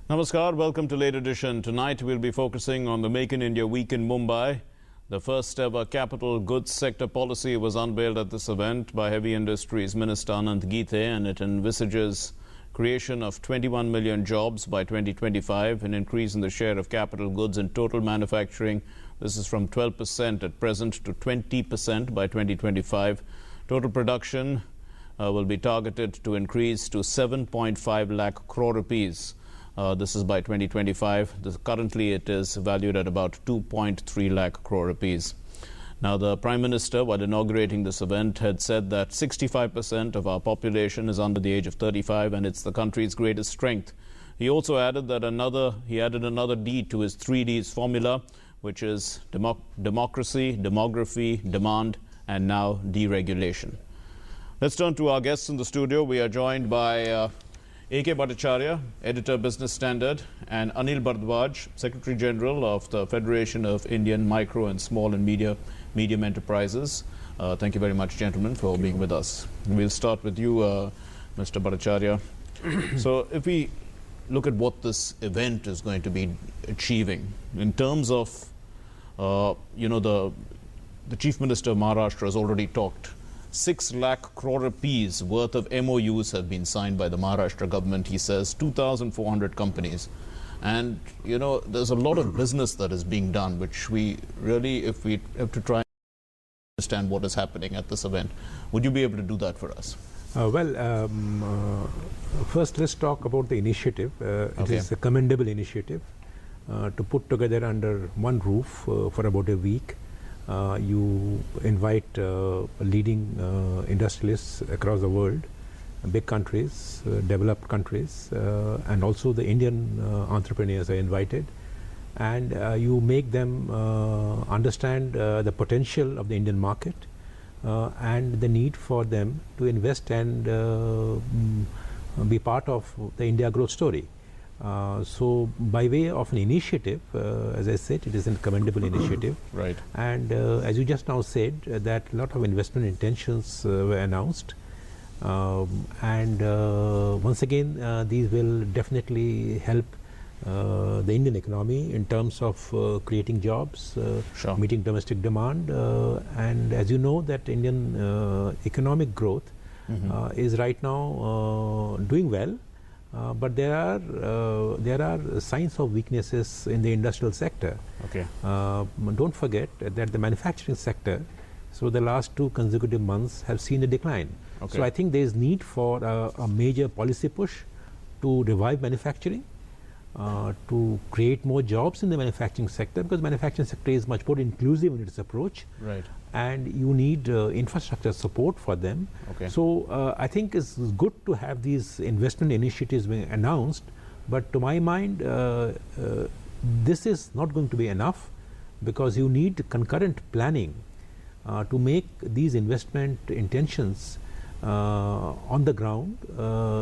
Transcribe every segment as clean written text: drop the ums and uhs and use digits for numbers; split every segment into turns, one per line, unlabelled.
Namaskar, welcome to Late Edition. Tonight we'll be focusing on the Make in India Week in Mumbai. The first ever capital goods sector policy was unveiled at this event by Heavy Industries Minister Anant Gite, and it envisages creation of 21 million jobs by 2025, an increase in the share of capital goods in total manufacturing. This is from 12% at present to 20% by 2025. Total production will be targeted to increase to 7.5 lakh crore rupees. This is by 2025. Currently, it is valued at about 2.3 lakh crore rupees. Now, the Prime Minister, while inaugurating this event, had said that 65% of our population is under the age of 35, and it's the country's greatest strength. He also added that another D to his 3Ds formula, which is democracy, demography, demand, and now deregulation. Let's turn to our guests in the studio. We are joined by A.K. Bhattacharya, Editor Business Standard, and Anil Bharadwaj, Secretary General of the Federation of Indian Micro and Small and Medium Enterprises. Thank you very much, gentlemen, for being with us. We'll start with you, Mr. Bhattacharya. So if we look at what this event is going to be achieving in terms of, the Chief Minister of Maharashtra has already talked. 6 lakh crore rupees worth of MOUs have been signed by the Maharashtra government, he says, 2,400 companies. And, there's a lot of business that is being done, which we really, if we have to try and understand what is happening at this event, would you be able to do that for us?
First let's talk about the initiative. It is a commendable initiative to put together under one roof for about a week. You invite leading industrialists across the world, big countries, developed countries, and also the Indian entrepreneurs are invited, and you make them understand the potential of the Indian market and the need for them to invest and be part of the India growth story. So by way of an initiative, as I said, it is a commendable initiative.
Right.
And as you just now said, that a lot of investment intentions were announced. Once again, these will definitely help the Indian economy in terms of creating jobs,
Sure.
meeting domestic demand. And as you know, that Indian economic growth is right now doing well. But there are signs of weaknesses in the industrial sector.
Okay.
Don't forget that the manufacturing sector, so the last 2 consecutive months have seen a decline.
Okay.
So I think there is need for a major policy push to revive manufacturing, to create more jobs in the manufacturing sector, because manufacturing sector is much more inclusive in its approach.
Right.
And you need infrastructure support for them.
Okay.
So I think it's good to have these investment initiatives being announced, but to my mind, this is not going to be enough, because you need concurrent planning to make these investment intentions on the ground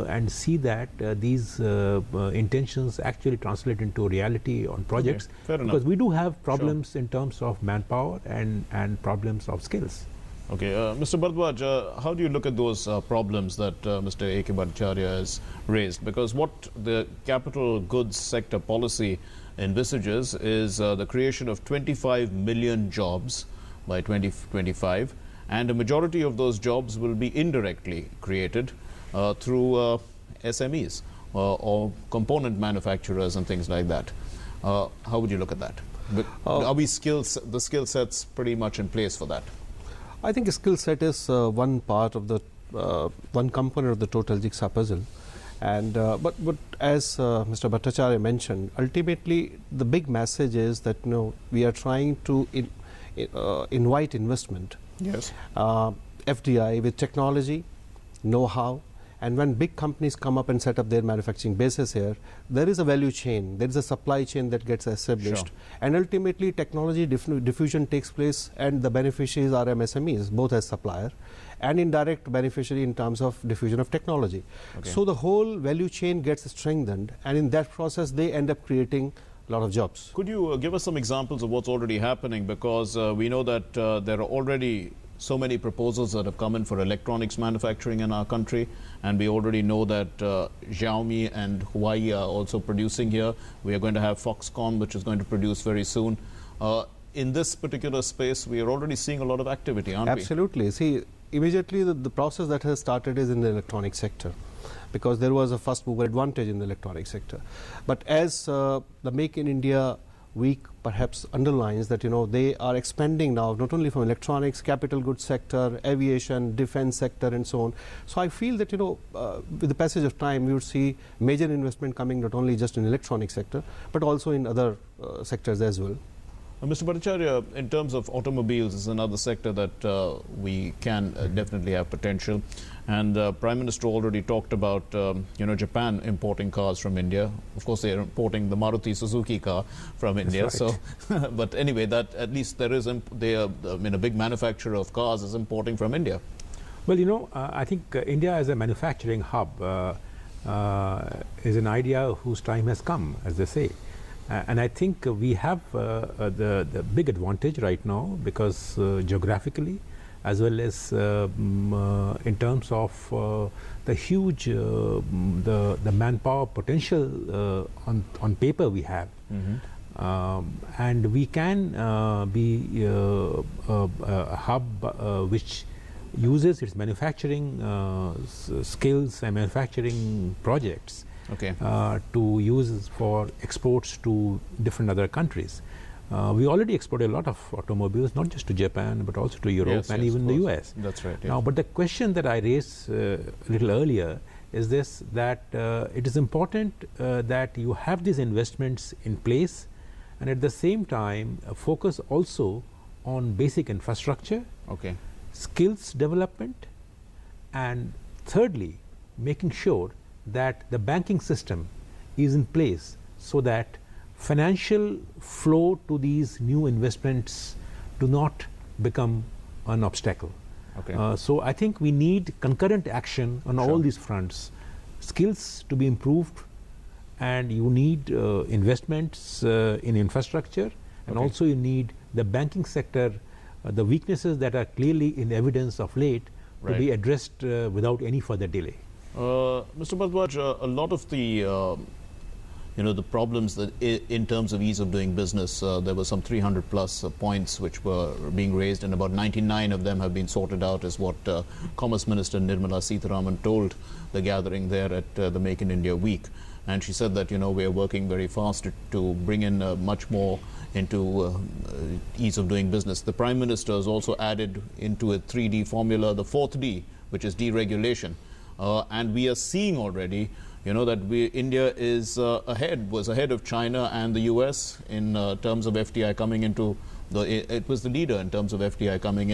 and see that these intentions actually translate into reality on projects.
Okay, fair enough.
Because we do have problems in terms of manpower and problems of skills.
Okay, Mr. Bharadwaj, how do you look at those problems that Mr. A.K. Bhattacharya has raised? Because what the capital goods sector policy envisages is the creation of 25 million jobs by 2025, and a majority of those jobs will be indirectly created through SMEs or component manufacturers and things like that. How would you look at that? Are the skill sets pretty much in place for that?
I think a skill set is one part of the one component of the total jigsaw puzzle, and but as Mr. Bhattacharya mentioned, ultimately the big message is that we are trying to invite investment.
Yes.
FDI with technology, know-how, and when big companies come up and set up their manufacturing bases here, there is a value chain, there is a supply chain that gets established.
Sure.
And ultimately technology diffusion takes place, and the beneficiaries are MSMEs, both as supplier and indirect beneficiary in terms of diffusion of technology.
Okay.
So the whole value chain gets strengthened, and in that process they end up creating a lot of jobs.
Could you give us some examples of what's already happening? Because we know that there are already so many proposals that have come in for electronics manufacturing in our country, and we already know that Xiaomi and Huawei are also producing here. We are going to have Foxconn, which is going to produce very soon. In this particular space, we are already seeing a lot of activity, aren't we?
Absolutely. See, immediately the process that has started is in the electronic sector, because there was a first mover advantage in the electronic sector. But as the Make in India week perhaps underlines that, they are expanding now not only from electronics, capital goods sector, aviation, defense sector and so on. So I feel that, with the passage of time, we would see major investment coming not only just in electronic sector, but also in other sectors as well.
Mr. Bhattacharya, in terms of automobiles, is another sector that we can definitely have potential. And Prime Minister already talked about, Japan importing cars from India. Of course, they are importing the Maruti Suzuki car from India.
Right.
So, but anyway, that at least there is, a big manufacturer of cars is importing from India.
Well, I think India as a manufacturing hub is an idea whose time has come, as they say. And I think we have the big advantage right now, because geographically, as well as in terms of the huge the manpower potential on paper we have. And we can be a hub which uses its manufacturing skills and manufacturing projects to use for exports to different other countries. We already export a lot of automobiles, not just to Japan, but also to Europe and even the US.
That's right. Yeah.
Now, but the question that I raised a little earlier is this, that it is important that you have these investments in place, and at the same time focus also on basic infrastructure, skills development, and thirdly, making sure that the banking system is in place so that financial flow to these new investments do not become an obstacle. So I think we need concurrent action on all these fronts. Skills to be improved, and you need investments in infrastructure, and also you need the banking sector, the weaknesses that are clearly in evidence of late, to be addressed without any further delay.
Mr. Bhardwaj, a lot of the the problems that in terms of ease of doing business, there were some 300 plus points which were being raised, and about 99 of them have been sorted out, is what Commerce Minister Nirmala Sitharaman told the gathering there at the Make in India week. And she said that, we are working very fast to bring in much more into ease of doing business. The Prime Minister has also added into a 3D formula the fourth D, which is deregulation. And we are seeing already, that India is was ahead of China and the US in terms of FDI coming into it was the leader in terms of FDI coming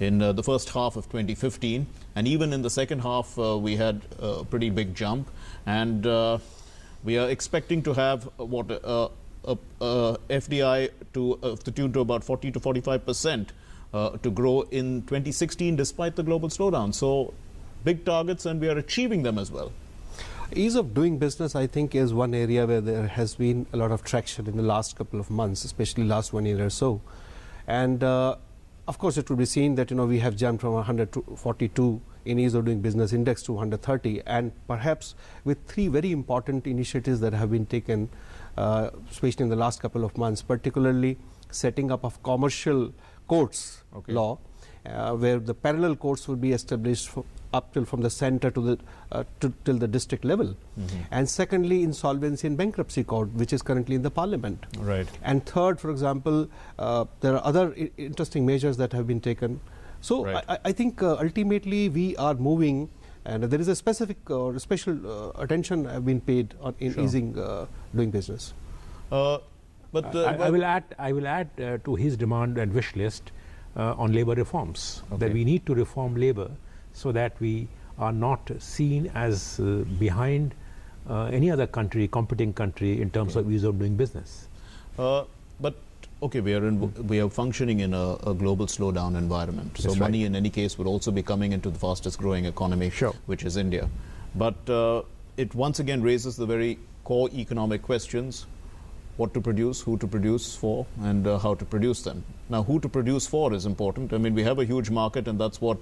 in the first half of 2015, and even in the second half we had a pretty big jump, and we are expecting to have FDI to the tune to about 40 to 45% to grow in 2016 despite the global slowdown. So big targets, and we are achieving them as well.
Ease of doing business, I think, is one area where there has been a lot of traction in the last couple of months, especially last 1 year or so. And of course, it will be seen that we have jumped from 142 in ease of doing business index to 130, and perhaps with three very important initiatives that have been taken, especially in the last couple of months, particularly setting up of commercial courts law, where the parallel courts will be established up till from the center to the till the district level, and secondly, insolvency and bankruptcy court, which is currently in the Parliament. And third, for example, there are other interesting measures that have been taken. So I think ultimately we are moving, and there is a specific special attention have been paid in easing doing business.
But I will add to his demand and wish list on labour reforms, that we need to reform labour so that we are not seen as behind any other country, competing country, in terms of ease of doing business.
But we are functioning in a global slowdown environment. So money in any case would also be coming into the fastest growing economy, which is India. But it once again raises the very core economic questions. what to produce, who to produce for, and how to produce them. Now, who to produce for is important. I mean, we have a huge market, and that's what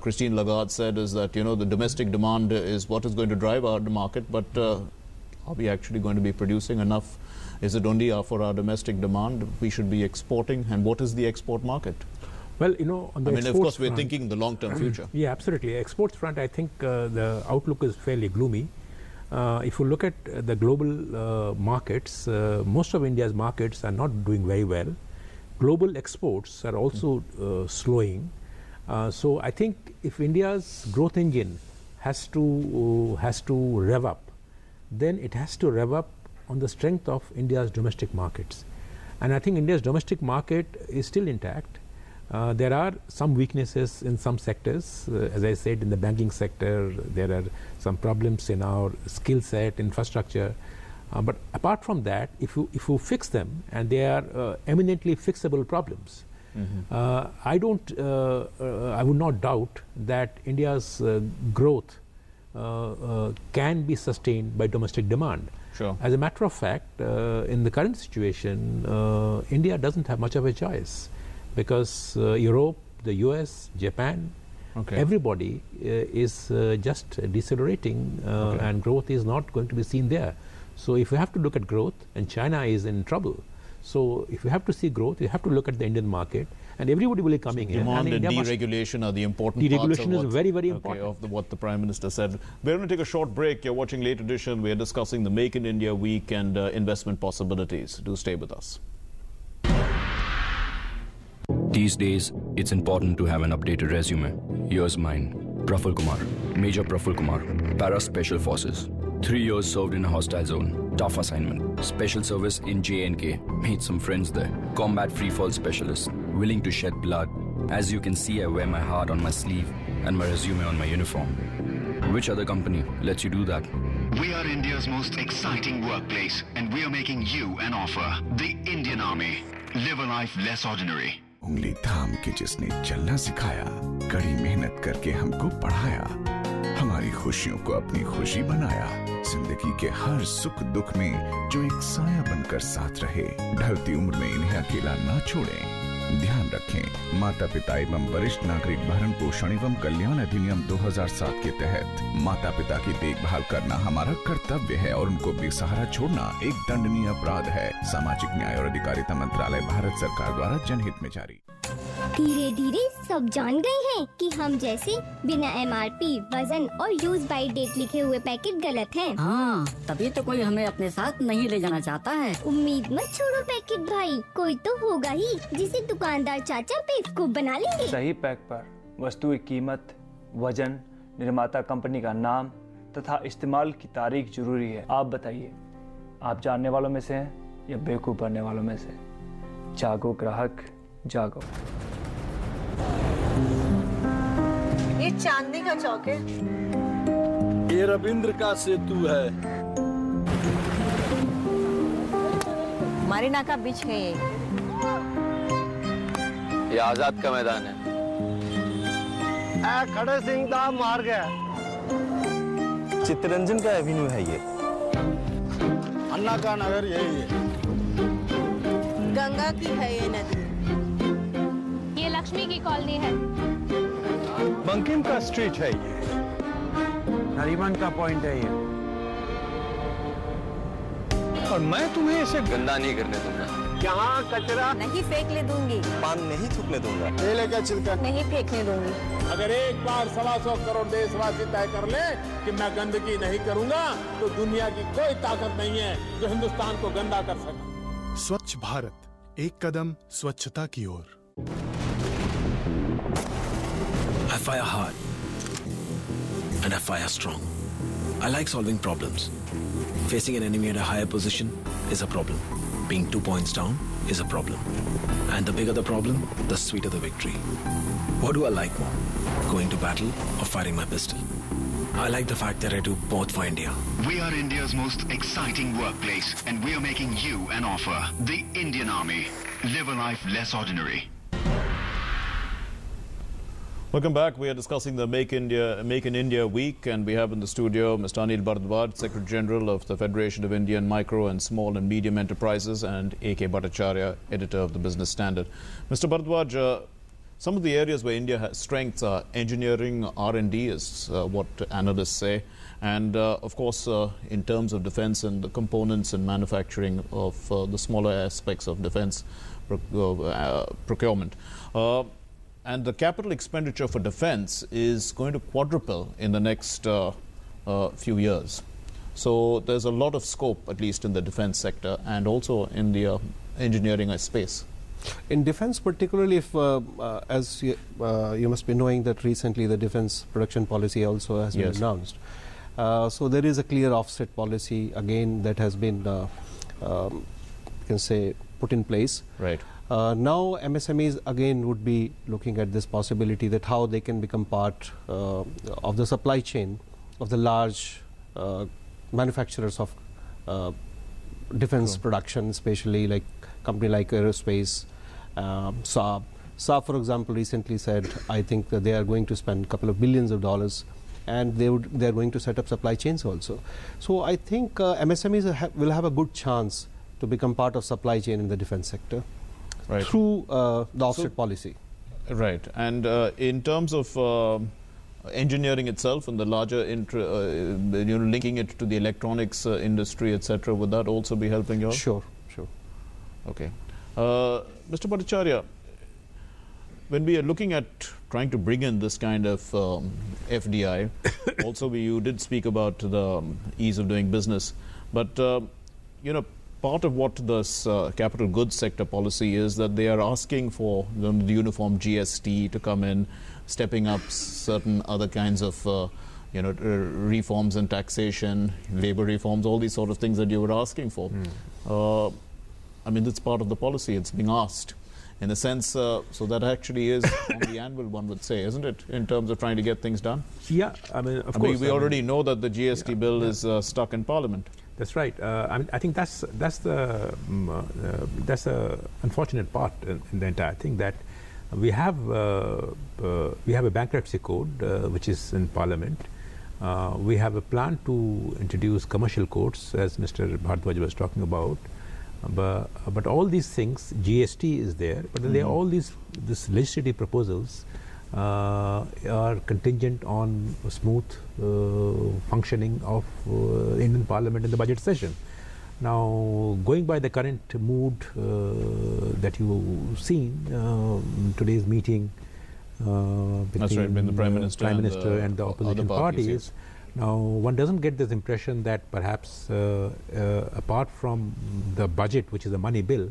Christine Lagarde said, is that, you know, the domestic demand is what is going to drive our market, but are we actually going to be producing enough? Is it only for our domestic demand? We should be exporting, and what is the export market?
Well, you know, on the
of course, we're
front,
thinking the long-term future.
Yeah, absolutely. Exports front, I think the outlook is fairly gloomy. If you look at the global markets, most of India's markets are not doing very well. Global exports are also slowing. So I think if India's growth engine has to rev up, then it has to rev up on the strength of India's domestic markets. And I think India's domestic market is still intact. There are some weaknesses in some sectors. As I said, in the banking sector, there are some problems in our skill set, infrastructure. But apart from that, if you fix them, and they are eminently fixable problems, I would not doubt that India's growth can be sustained by domestic demand.
Sure.
As a matter of fact, in the current situation, India doesn't have much of a choice, because Europe, the US, Japan, everybody is just decelerating, and growth is not going to be seen there. So if you have to look at growth, and China is in trouble, so if you have to see growth, you have to look at the Indian market, and everybody will be coming in.
Demand and deregulation are the important parts
deregulation is very, very important.
of what the Prime Minister said. We're going to take a short break. You're watching Late Edition. We're discussing the Make in India Week and investment possibilities. Do stay with us.
These days, it's important to have an updated resume. Here's mine. Praful Kumar, Major Praful Kumar, Para Special Forces. 3 years served in a hostile zone. Tough assignment. Special service in J&K. Made some friends there. Combat freefall specialist. Willing to shed blood. As you can see, I wear my heart on my sleeve and my resume on my uniform. Which other company lets you do that?
We are India's most exciting workplace, and we are making you an offer. The Indian Army. Live a life less ordinary.
उंगली थाम के जिसने चलना सिखाया, कड़ी मेहनत करके हमको पढ़ाया, हमारी खुशियों को अपनी खुशी बनाया, जिंदगी के हर सुख दुख में जो एक साया बनकर साथ रहे, ढलती उम्र में इन्हें अकेला ना छोड़ें। ध्यान रखें, माता पिता एवं वरिष्ठ नागरिक भरण पोषण एवं कल्याण अधिनियम 2007 के तहत माता पिता की देखभाल करना हमारा कर्तव्य है, और उनको बेसहारा छोड़ना एक दंडनीय अपराध है। सामाजिक न्याय और अधिकारिता मंत्रालय, भारत सरकार द्वारा जनहित में जारी।
धीरे धीरे सब जान गए हैं कि हम जैसे बिना MRP, वजन और यूज बाय डेट लिखे हुए पैकेट गलत हैं।
हाँ, तभी तो कोई हमें अपने साथ नहीं ले जाना चाहता है।
उम्मीद मत छोड़ो पैकेट भाई, कोई तो होगा ही जिसे दुकानदार चाचा बेवकूफ बना लेंगे।
सही पैक पर वस्तु की कीमत, वजन, निर्माता कंपनी का नाम तथा इस्तेमाल की तारीख जरूरी है। आप बताइए, आप जानने वालों में से हैं या बेवकूफ बनने वालों में से? जागो ग्राहक, जागो।
ये चांदनी का चौक है।
ये रविंद्र का सेतु है।
मारीना का बीच है
ये आजाद का मैदान है। खड़े सिंह दा मार गया। चित्तरंजन का एवेन्यू है ये। अन्ना का नगर यही है।
गंगा की है ये नदी।
ये लक्ष्मी की कॉलोनी है।
बंकिम का स्ट्रीट है ये। नरीमन का पॉइंट है ये। और मैं तुम्हें इसे गंदा नहीं करने दूंगा। यहाँ कचरा
नहीं फेंकने दूंगी।
पान नहीं थूकने दूंगा। केले का छिलका
नहीं फेंकने दूंगी।
अगर एक बार 125 करोड़ देशवासी तय कर ले कि मैं गंदगी नहीं करूंगा, तो दुनिया की कोई ताकत नहीं है जो हिंदुस्तान को गंदा कर सके।
स्वच्छ भारत, एक कदम स्वच्छता की ओर।
I fire hard and I fire strong. I like solving problems. Facing an enemy at a higher position is a problem. Being 2 points down is a problem. And the bigger the problem, the sweeter the victory. What do I like more? Going to battle or firing my pistol? I like the fact that I do both for India.
We are India's most exciting workplace, and we are making you an offer. The Indian Army. Live a life less ordinary.
Welcome back. We are discussing the Make in India Week, and we have in the studio Mr. Anil Bharadwaj, Secretary General of the Federation of Indian Micro and Small and Medium Enterprises, and A.K. Bhattacharya, Editor of the Business Standard. Mr. Bharadwaj, some of the areas where India has strengths are engineering, R&D is what analysts say, and of course in terms of defense and the components and manufacturing of the smaller aspects of defense procurement. And the capital expenditure for defense is going to quadruple in the next few years. So there's a lot of scope, at least in the defense sector and also in the engineering space.
In defense particularly, if as you must be knowing that recently the defense production policy also has been announced. So there is a clear offset policy again that has been you can say put in place.
Right.
Now MSMEs again would be looking at this possibility that how they can become part of the supply chain of the large manufacturers of defense production, especially like company like aerospace, Saab. Saab, for example, recently said, I think that they are going to spend a couple of billions of dollars, and they are going to set up supply chains also. So I think MSMEs will have a good chance to become part of supply chain in the defense sector. Right. Through the offset policy.
Right. And in terms of engineering itself and the larger, linking it to the electronics industry, etc., would that also be helping you?
Sure.
Okay. Mr. Bhattacharya, when we are looking at trying to bring in this kind of FDI, also you did speak about the ease of doing business, but part of what this capital goods sector policy is that they are asking for the uniform GST to come in, stepping up certain other kinds of reforms in taxation, labor reforms, all these sort of things that you were asking for. I mean, that's part of the policy. It's being asked in a sense, so that actually is on the anvil, one would say, isn't it, in terms of trying to get things done?
Yeah, of course.
We already know that the GST bill is stuck in Parliament.
That's right. I think that's the unfortunate part in the entire thing, that we have a bankruptcy code which is in Parliament. We have a plan to introduce commercial courts, as Mr. Bharadwaj was talking about. But all these things, GST is there, but there are all these legislative proposals are contingent on smooth functioning of Indian Parliament in the budget session. Now, going by the current mood that you've seen in today's meeting between the Prime Minister and the opposition parties, now one doesn't get this impression that perhaps apart from the budget, which is a money bill,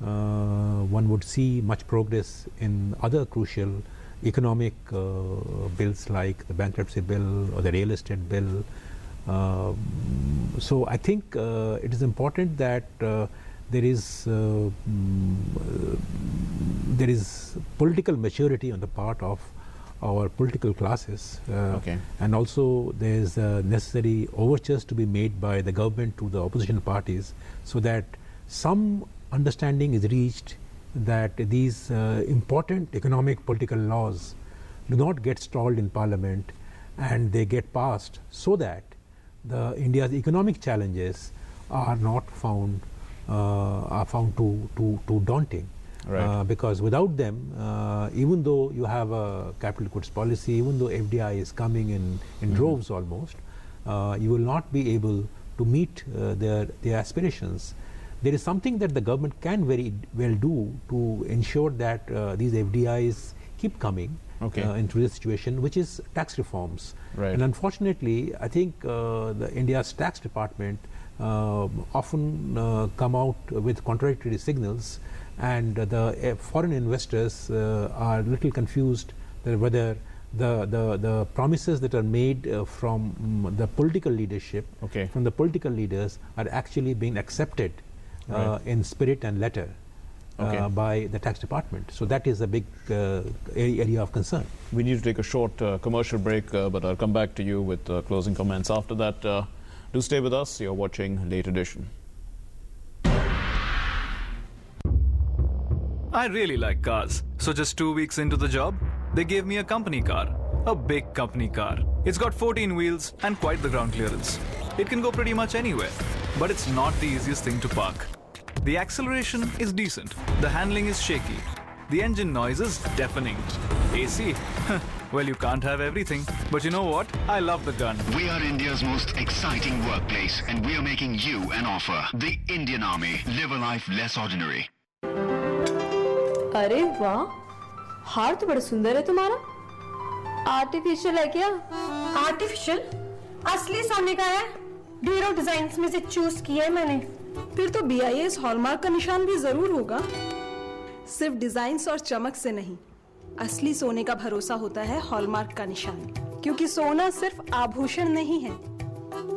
one would see much progress in other crucial economic bills like the bankruptcy bill or the real estate bill. So I think it is important that there is political maturity on the part of our political classes, and also there is necessary overtures to be made by the government to the opposition parties, so that some understanding is reached that these important economic political laws do not get stalled in Parliament and they get passed, so that India's economic challenges are not found too daunting. Right. Because without them, even though you have a capital goods policy, even though FDI is coming in droves almost, you will not be able to meet their aspirations. There is something that the government can very well do to ensure that these FDIs keep coming into this situation, which is tax reforms. Right. And unfortunately, I think India's tax department often come out with contradictory signals, and the foreign investors are a little confused whether the promises that are made from the political leadership, from the political leaders, are actually being accepted in spirit and letter by the tax department. So that is a big area of concern.
We need to take a short commercial break, but I'll come back to you with closing comments after that. Do stay with us. You're watching Late Edition.
I really like cars. So just 2 weeks into the job, They gave me a company car. A big company car. It's got 14 wheels and quite the ground clearance. It can go pretty much anywhere, but it's not the easiest thing to park. The acceleration is decent. The handling is shaky. The engine noise is deafening. AC? Well, you can't have everything. But you know what? I love the gun.
We are India's most exciting workplace, and we are making you an offer. The Indian Army. Live a life less ordinary.
अरे वाह, हार तो बड़ा सुंदर है तुम्हारा। Artificial है क्या?
आर्टिफिशियल? असली सोने का है। ढेरों डिजाइन्स में से चूज किया है मैंने।
फिर तो BIS हॉलमार्क का निशान भी जरूर होगा। सिर्फ डिजाइन्स और चमक से नहीं, असली सोने का भरोसा होता है हॉलमार्क का निशान, क्योंकि सोना सिर्फ आभूषण नहीं है,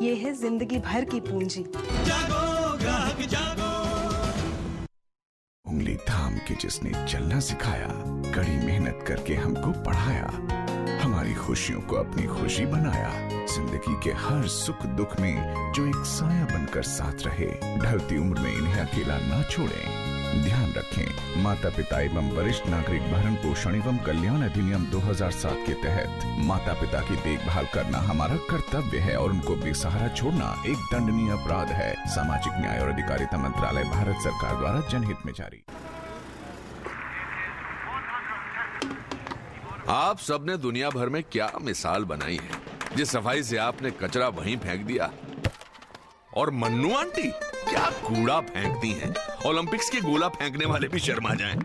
ये है जिंदगी भर की पूंजी।
जागो ग्राहक जागो। उंगली थाम के जिसने चलना सिखाया, कड़ी मेहनत करके हमको पढ़ाया, हमारी खुशियों को अपनी खुशी बनाया, जिंदगी के हर सुख दुख में जो एक साया बनकर साथ रहे, ढलती उम्र में इन्हें अकेला ना छोड़ें। ध्यान रखें, माता पिता एवं वरिष्ठ नागरिक भरण पोषण एवं कल्याण अधिनियम 2007 के तहत माता पिता की देखभाल करना हमारा कर्तव्य है और उनको बेसहारा छोड़ना एक दंडनीय अपराध है। सामाजिक न्याय और अधिकारिता मंत्रालय, भारत सरकार द्वारा जनहित में जारी।
आप सबने दुनिया भर में क्या मिसाल बनाई है, जिस सफाई से आपने कचरा वहीं फेंक दिया। और मन्नू आंटी क्या कूड़ा फेंकती हैं, ओलंपिक्स के गोला फेंकने वाले भी शर्मा जाएं।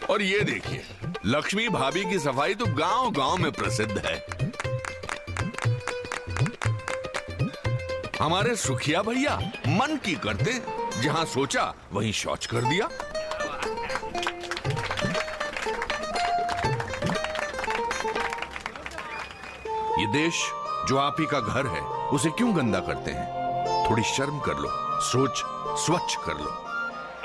और ये देखिए, लक्ष्मी भाभी की सफाई तो गांव गांव में प्रसिद्ध है। हमारे सुखिया भैया मन की करते, जहां सोचा वहीं शौच कर दिया। ये देश जो आप ही का घर है, उसे क्यों गंदा करते हैं? थोड़ी शर्म कर लो, सोच स्वच्छ कर लो।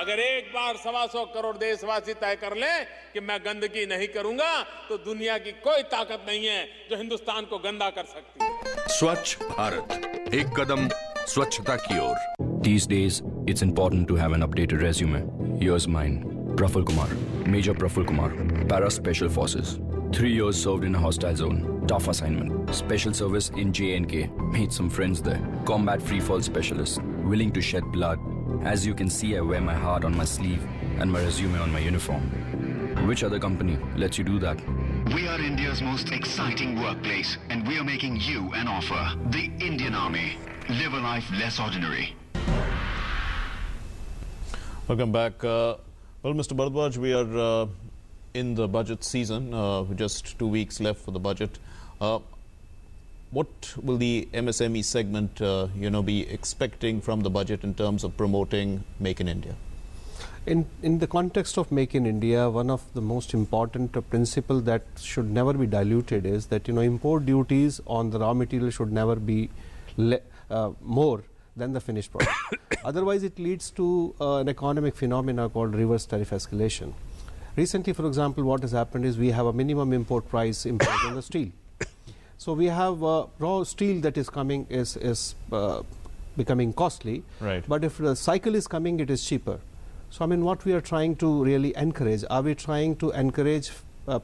अगर एक बार 125 करोड़ देशवासी तय कर ले कि मैं गंदगी नहीं करूंगा, तो दुनिया की कोई ताकत नहीं है जो हिंदुस्तान को गंदा कर सकती है।
स्वच्छ भारत, एक कदम स्वच्छता की ओर।
These days, it's important to have an updated resume. Here's mine. Praful Kumar, Major Praful Kumar, Para Special Forces. 3 years served in a hostile zone. Tough assignment. Special service in J&K. Made some friends there. Combat free-fall specialist. Willing to shed blood. As you can see, I wear my heart on my sleeve and my resume on my uniform. Which other company lets you do that?
We are India's most exciting workplace, and we are making you an offer. The Indian Army. Live a life less ordinary.
Welcome back. Well, Mr. Bharadwaj, we are in the budget season, just 2 weeks left for the budget. What will the MSME segment, be expecting from the budget in terms of promoting Make in India?
In the context of Make in India, one of the most important principle that should never be diluted is that import duties on the raw material should never be more than the finished product. Otherwise, it leads to an economic phenomena called reverse tariff escalation. Recently, for example, what has happened is we have a minimum import price imposed on the steel. So we have raw steel that is coming is becoming costly.
Right.
But if the cycle is coming, it is cheaper. So I mean, what we are trying to really encourage, are we trying to encourage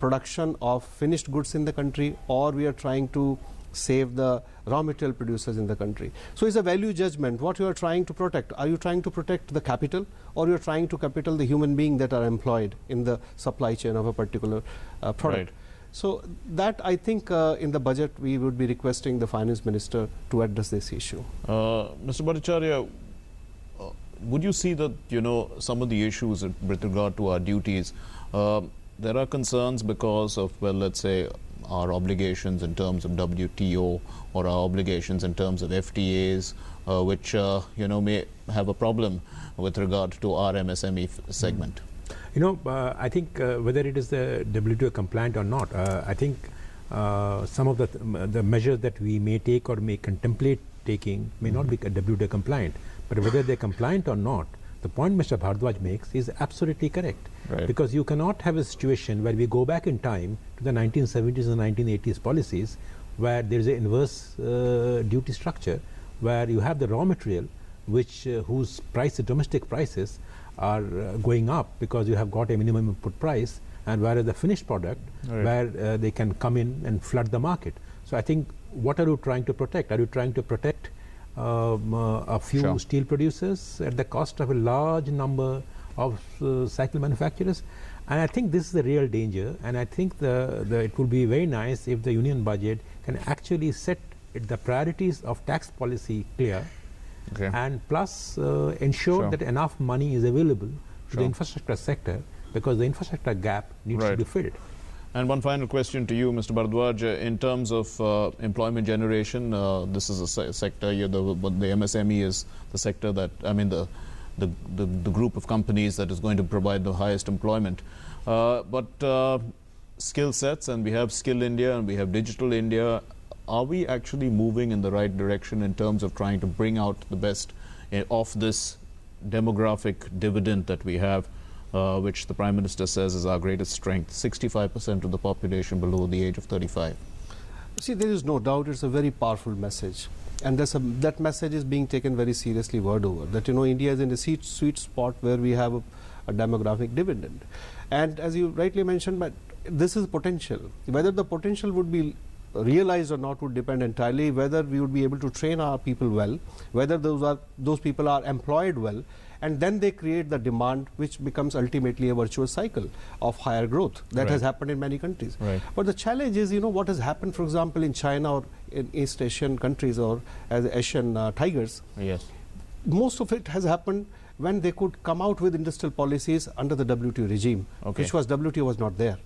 production of finished goods in the country, or we are trying to save the raw material producers in the country? So it's a value judgment. What you are trying to protect? Are you trying to protect the capital, or you are trying to capital the human being that are employed in the supply chain of a particular product?
Right.
So that, I think, in the budget we would be requesting the finance minister to address this issue.
Mr. Bhattacharya, would you see that some of the issues with regard to our duties, there are concerns because of, well, let's say, our obligations in terms of WTO or our obligations in terms of FTAs, which may have a problem with regard to our MSME segment?
I think whether it is the WTO compliant or not, I think some of the measures that we may take or may contemplate taking may not be WTO compliant, but whether they're compliant or not, the point Mr. Bharadwaj makes is absolutely correct.
Right.
Because you cannot have a situation where we go back in time to the 1970s and 1980s policies where there is an inverse duty structure where you have the raw material, whose domestic prices are going up because you have got a minimum input price, and whereas the finished product, where they can come in and flood the market. So I think, what are you trying to protect? Are you trying to protect a few steel producers at the cost of a large number of cycle manufacturers? And I think this is the real danger, and I think it will be very nice if the union budget can actually set the priorities of tax policy clear, and plus ensure that enough money is available to the infrastructure sector, because the infrastructure gap needs to be filled.
And one final question to you, Mr. Bharadwaj. In terms of employment generation, this is a sector, the MSME is the sector that, I mean, the group of companies that is going to provide the highest employment. But skill sets, and we have Skill India and we have Digital India. Are we actually moving in the right direction in terms of trying to bring out the best of this demographic dividend that we have, which the Prime Minister says is our greatest strength, 65% of the population below the age of 35?
See, there is no doubt it's a very powerful message. And that message is being taken very seriously world over. That, India is in a sweet spot where we have a demographic dividend. And as you rightly mentioned, but this is potential. Whether the potential would be realized or not would depend entirely whether we would be able to train our people well, whether those people are employed well, and then they create the demand, which becomes ultimately a virtuous cycle of higher growth. That has happened in many countries. But the challenge is, what has happened, for example, in China or in East Asian countries or as Asian tigers. Most of it has happened when they could come out with industrial policies under the WTO regime, which was WTO was not there.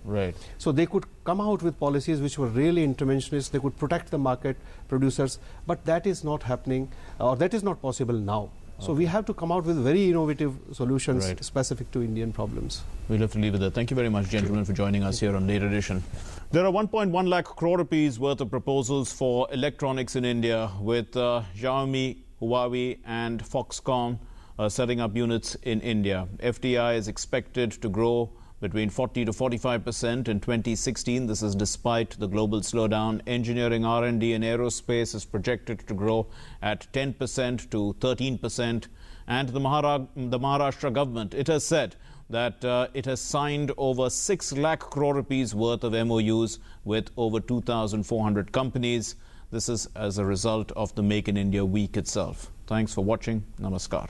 So they could come out with policies which were really interventionist. They could protect the market producers, but that is not happening, or that is not possible now. So we have to come out with very innovative solutions specific to Indian problems.
We'll have to leave it there. Thank you very much, gentlemen, for joining us here on Late Edition. There are 1.1 lakh crore rupees worth of proposals for electronics in India, with Xiaomi, Huawei and Foxconn setting up units in India. FDI is expected to grow between 40 to 45% in 2016. This is despite the global slowdown. Engineering, R&D and aerospace is projected to grow at 10% to 13%. And the Maharashtra government, it has said that it has signed over 6 lakh crore rupees worth of MOUs with over 2,400 companies. This is as a result of the Make in India week itself. Thanks for watching. Namaskar.